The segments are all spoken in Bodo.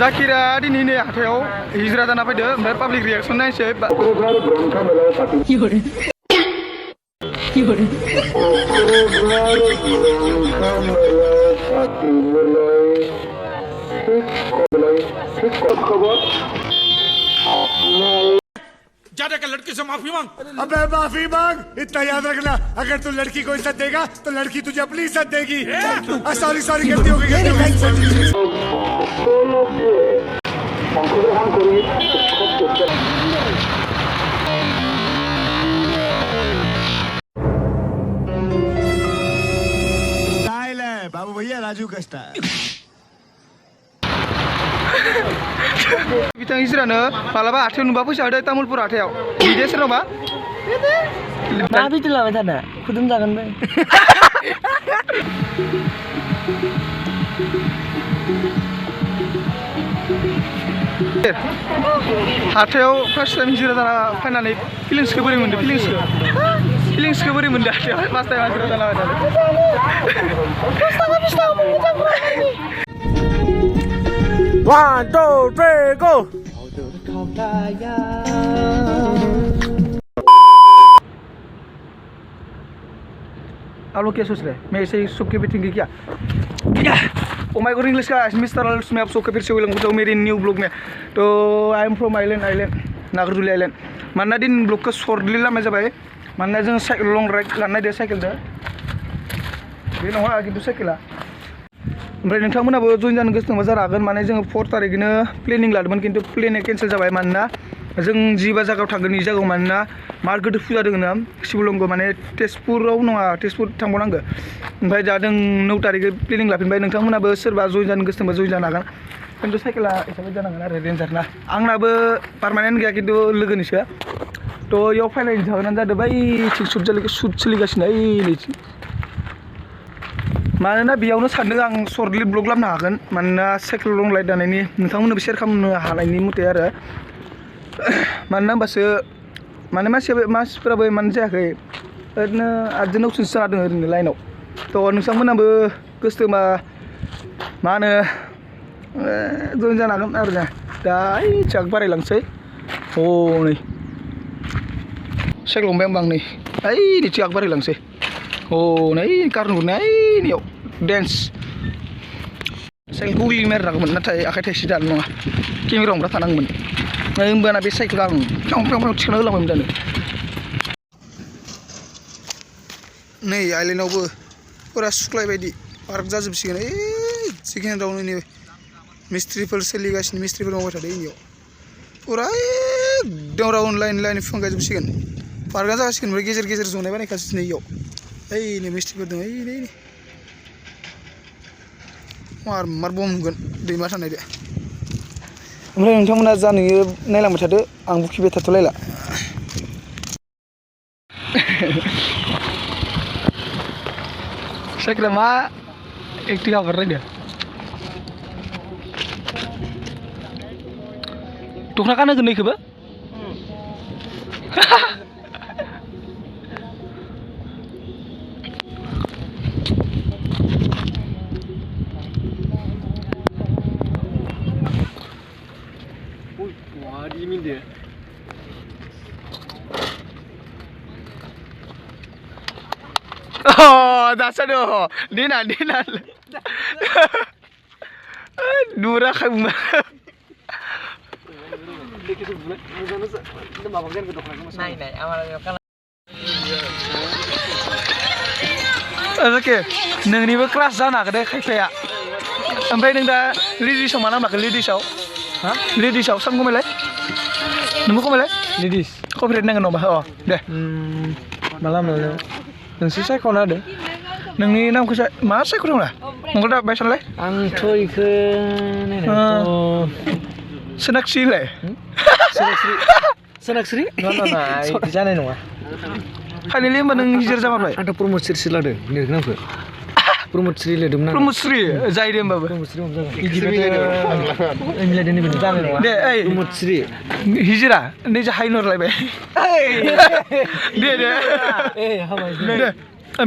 जाकिरा दिनैनि हाथायाव हिजरा जाना फैदो ओमफ्राय पाब्लिक रिएक्सन नायसै जाने का लड़की से माफी मांग। अबे माफी मांग, इतना याद रखना, अगर तू लड़की को इज्जत देगा तो लड़की तुझे अपनी इज्जत देगी। सॉरी गलती हो गई। स्टाइल है बाबू भैया, राजू का स्टाइल। बिथां हिजरानो मालाबा हाथायाव नुबा फैसा होदो तामुलपुर हाथायाव बिदि सोरनावबा मा बिदि लाबाय थानो खुदुम जागोन बे हाथायाव फार्स्ट टाइम हिजरा जाना फैनानै फिलिंसखौ बोरै मोनदो फिलिंसखौ बोरै मोनदो हाथायाव फार्स्ट टाइम हिजरा जाना फैनानै 1 2 3 go Halo क्या सोच रहे मैं ऐसे ही सबके बैठेंगे क्या ओ माय गॉड इंग्लिश का मिस्टर अल्स में आप सबका फिर से वेलकम करता हूँ मेरे न्यू ब्लॉग में तो आई एम फ्रॉम आइलैंड नागारजुलि आइलैंड मानोना दिन ब्लॉग को शॉर्टलि लामनाय जाबाय मानोना जों साइकेल लं राइड लानाय दे साइकेलजों बे नङा खिन्थु साइकेला ओमफ्राय नोंथांमोनाबो जइन जानो गोसो दंबा जानो हागोन माने जोङो 4 तारिखनो प्लेनिं लादोंमोन खिन्थु प्लेनआ केन्सेल जाबाय मानोना जों जिबा जायगायाव थांगोन इ जायगायाव मानोना मार गिदिर फुजा दङ ना शिवलंग माने तेजपुराव नङा तेजपुर थांबावनांगौ ओमफ्राय दा जों 9 तारिखै प्लेनिं लाफिनबाय नोंथांमोनाबो सोरबा जइन जानो गोसो दंबा जइन जानो हागोन खिन्थु साइकेला एसेबां जानांगोन आरो रेन्जार ना आंनाबो पार्मानेन्ट गैया खिन्थु लोगोनिसो थ' इयाव फाइनायनि जाहोनानो जादों बै सुट सोलिगासिनो ओइथिं मानोना बेयावनो सानदों आं शर्टलि ब्लग लाबनो हागोन मानोना साइकेल लं राइड लानायनि नोंथांमोननोबो शेयार खालामनो हानायनि मथे आरो मानोना होमबासो माने मानसिफोराबो इमान जायाखै ओरैनो 8 जोन 9 जाना दङ ओरैनो लाइनाव थ' नोंथांमोनाबो गोसो दंबा मा होनो जइन जानो हागोन आरो ना दा ओइथिं बारायलांसै हनै साइकेल हमबाय आं नै ओइथिं बारायलांसै हनै कारन गुरनाय ओइनियाव डेन्स साइकेलखौ उइलिं मारिनांगौमोन नाथाय आखाइ थाइसे दानो नङा केमेरा हमग्रा थानांगौमोन होमबाना बे साइकेलखौ आं फ्रां थिखांना होलांबायमोन जानो नै आइलेन्डआवबो फुरा सुख्लाय बायदि पार्क जाजोबसिगोन ओइ सेकेन्ड राउन्डनि मिस्ट्रिफोर सोलिगासिनो मिस्ट्रिफोर मावबाय थादों इनियाव फुरा एकदम राउन्ड लाइन बिफां गायजोबसिगोन पार्कआ जासिगोन ओमफ्राय गेजेर गेजेर जनाय बानायखासिनो इयाव ओइनै मिस्ट्रिफोर दङ ओइ मार बम नुगोन दैमा थानाय दे ओमफ्राय नोंथांमोना जा नुयो नायलांबाय थादो आं बुखिबाय थाथ'लायला साइकेला मा एक्टिभ हगारलायदो दख'ना गानहोगोन नैखौबो Oh, dasar doh. Dinan. Dura kayak bunga. Oke, nengniबो क्लास जानो हागौ दे खायफाया ओमफ्राय नों दा लेडिसाव मा नाम लाखो लेडिसाव सान खमायलाय नोंबो खमायलाय लेडिस कपिराइट नांगोन नङा अ दे माला नोंसो सायख'ना होदो नोंनि नामखौ मा सायख'दों ना नंगौ दा बाय सानलाय आंथ' इखो सोनाक्सिलाय सोनाक्सि ना इदि जानाय नङा फाइनालि होमबा नों हिजर जामारबाय आंथ' प्रमद श्री लादों लिरखो नामखौ प्रमद श्री लिरदोंमोन आं प्रमद श्री जायो दे होमबाबो प्रमद श्री जागोन मिलायदों नैबे जानाय नङा दे ओइ प्रमद श्री हिजरा नै जा हाइनरलायबाय दे दे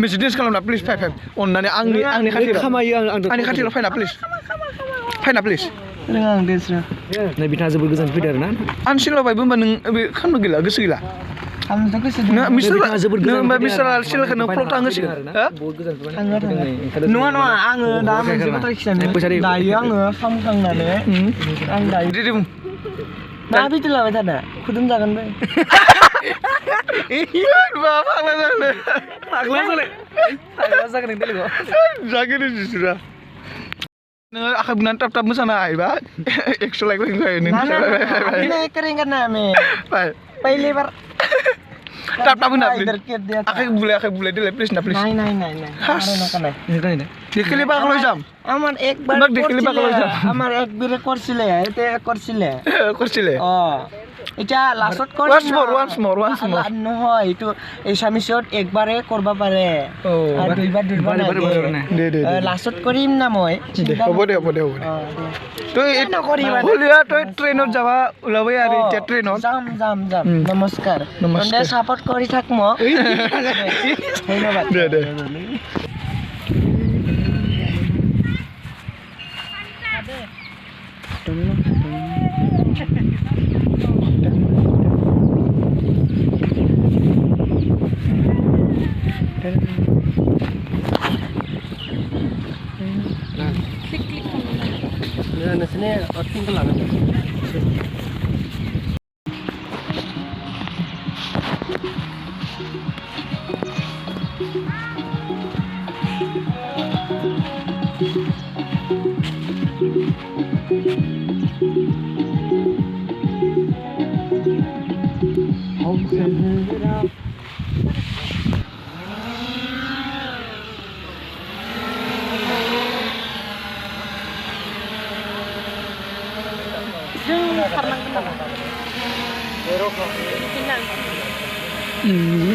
मोनसे डेन्स खालामना प्लिज फाइभ अननानै आंनि खाथियाव खामायो आंनि खाथियाव फाइना प्लिज रोङा आं डेन्स रोङा Nah, bitan जोबोर गोजान फैदो आरो ना आनसिलाबायबो होमबा नों बे खालामनो गैला गोसो गैला खालामनोथ' गोसो दं नों मिस्टार बिथाङा जोबोर नों गोजान होमबा फैदों मिस्टार आरो सिलखौ नों फ्लग थांहोसिगोन हो बहुत गोजान फैबाय थाङो नङा नङा आङो दा मोनसे बाथ्रा खिथानो दायो आङो खामखांनानै आं दायो दे बुं मा भिडिअ लाबाय थानो खुदुम जागोन बे बा फाग्ला जानो फाग्ला जागोन नों देलेगाव जागोन जिसुरा नों आखाइ बुनानै टाप टाप मोसानो हायोबा 100 लाइक होखायो नों अभी नहीं करेंगे ना हमें बाय पहली बार टाप टाप होना इधर कर दिया था। आखाइ बुलाय देलाय प्लिज ना प्लिज नहीं नहीं नहीं नहीं हमारे ना करना ini kan ini देखले पागल जाम আমার একবার তোমাক দেখিলে পাগল হৈ যাম। আমার একবারে করছিলে এটা করছিলে করছিলে অ এটা লাস্টত once more নহয় এইটো এছামিছত একবাৰে কৰবা পাৰে আৰু দুইবাৰ দে দে লাস্টত কৰিম না মই হ'ব দে তই নকৰিবা হলিয়া তই ট্ৰেইনত যাবা ওলাবই আৰু এতিয়া ট্ৰেইনত যাম নমস্কাৰ তন্দে সাপোর্ট কৰি থাক মোক ধন্যবাদ দে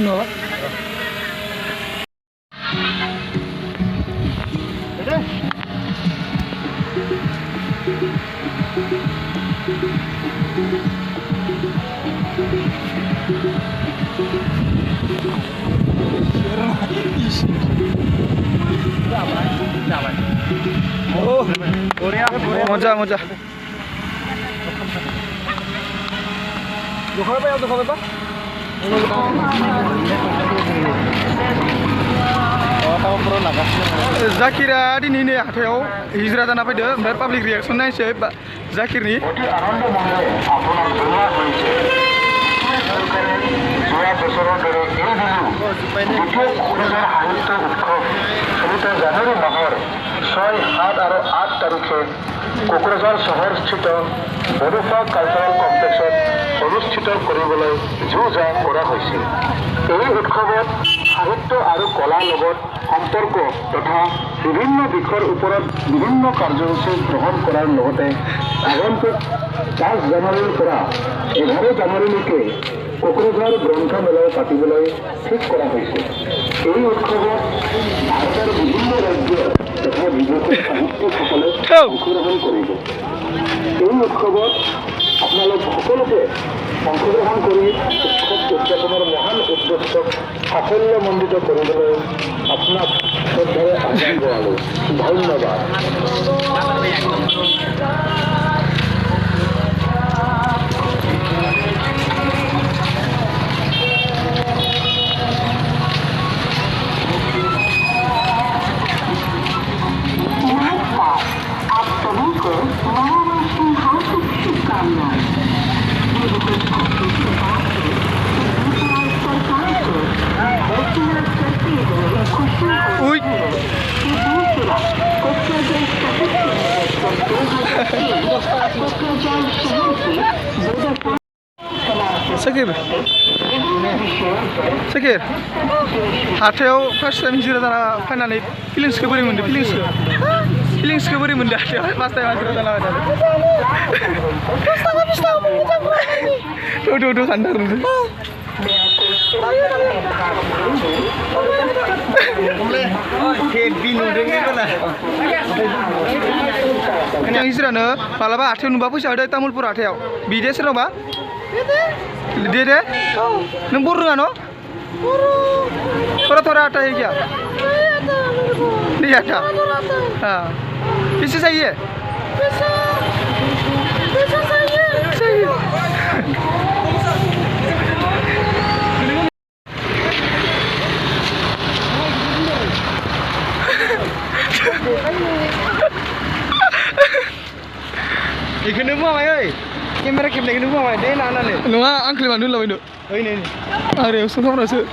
no মজা जाकिरा दिनैनि हाथायाव हिजरा जाना फैदो ओमफ्राय पाब्लिक रिएक्सन नायसै जाकिरनि কোকৰাঝাৰ চহৰস্থিত বড়োফা কালচাৰেল কমপ্লেক্সত অনুষ্ঠিত কৰিবলৈ যো-জা কৰা হৈছিল। এই উৎসৱত সাহিত্য আৰু কলাৰ লগত সম্পৰ্ক তথা বিভিন্ন দিশৰ ওপৰত বিভিন্ন কাৰ্যসূচী গ্ৰহণ কৰাৰ লগতে আগন্তুক 5 জানুৱাৰীৰ পৰা 11 জানুৱাৰীলৈকে কোকৰাঝাৰ গ্ৰন্থমেলাও পাতিবলৈ ঠিক কৰা হৈছে। এই উৎসৱত ভাৰতৰ বিভিন্ন ৰাজ্য তথা বিদেশৰ সাহিত্যিকসকলে অংশগ্ৰহণ কৰিব। এই উৎসৱত আপোনালোক সকলোকে অংশগ্ৰহণ কৰি উৎসৱ উদযাপনৰ মহান উদ্দেশ্যক সাফল্যমণ্ডিত কৰিবলৈ আপোনাক শ্ৰদ্ধাৰে আহ্বান জনালোঁ। ধন্যবাদ। Sakir, हाथायाव फार्स्ट टाइम हिजरा जाना फैनानै फिलिंसखौ बोरै मोनदों फिलिंसखौ बोरै मोनदों हाथायाव फार्स्ट टाइम हिजरा जाना फैनानै थ' खान्दार हिजरानो मालाबा हाथायाव नुबा फैसा होदो तामुलपुर हाथायाव बिदे सोरनावबा दे नों बर' रोङा न' थोड़ा आता है क्या नहीं आता हाँ किससे चाहिए Ikan apa mai? Kamera kamera ikan apa mai? Deh nana le. Nggak, angkel mana dulu ini. Oh ini. Are, usung kamu rasa.